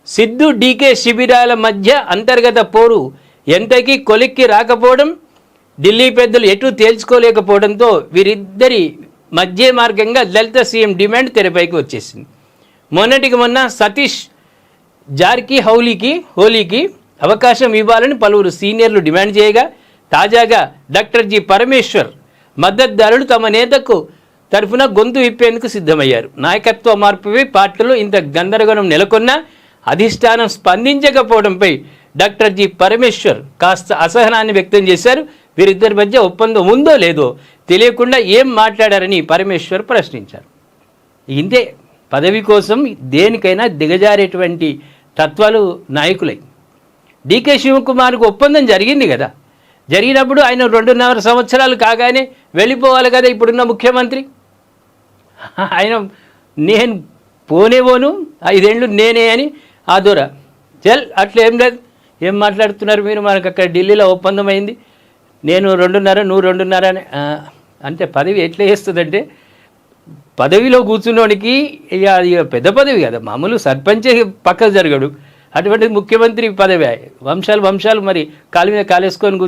Siddhu DK శిబిరాల మధ్య అంతర్గత పోరు ఎంతకీ కొలిక్కి రాకపోవడం, ఢిల్లీ పెద్దలు ఎటు తేల్చుకోలేకపోవడంతో వీరిద్దరి మధ్య మార్గంగా దళిత సీఎం డిమాండ్ తెరపైకి వచ్చేసింది. మొన్నటికి మొన్న సతీష్ హోలీకి అవకాశం ఇవ్వాలని పలువురు సీనియర్లు డిమాండ్ చేయగా, తాజాగా డాక్టర్ జి పరమేశ్వర్ మద్దతుదారులు తమ నేతకు తరఫున గొంతు విప్పేందుకు సిద్ధమయ్యారు. నాయకత్వ మార్పుపై పార్టీలో ఇంత గందరగోళం నెలకొన్నా అధిష్టానం స్పందించకపోవడంపై డాక్టర్ జి పరమేశ్వర్ కాస్త అసహనాన్ని వ్యక్తం చేశారు. వీరిద్దరి మధ్య ఒప్పందం ఉందో లేదో తెలియకుండా ఏం మాట్లాడారని పరమేశ్వర్ ప్రశ్నించారు. ఇంతే, పదవి కోసం దేనికైనా దిగజారేటువంటి తత్వాలు నాయకులై. డీకే శివకుమార్కు ఒప్పందం జరిగింది కదా, జరిగినప్పుడు ఆయన 2.5 సంవత్సరాలు కాగానే వెళ్ళిపోవాలి కదా ఇప్పుడున్న ముఖ్యమంత్రి. ఆయన నేను పోను 5 ఏళ్ళు నేనే అని ఆదోర అట్లా ఏం లేదు. ఏం మాట్లాడుతున్నారు మీరు, మనకు అక్కడ ఢిల్లీలో ఒప్పందం అయింది, నేను 2.5 నువ్వు 2.5 అని. అంటే పదవి ఎట్లా చేస్తుందంటే, పదవిలో కూర్చున్నోడికి ఇక పెద్ద పదవి కదా, మామూలు సర్పంచే పక్కకు జరగడు, అటువంటి ముఖ్యమంత్రి పదవి వంశాలు మరి కాలు మీద కాలేసుకొని కూర్చొని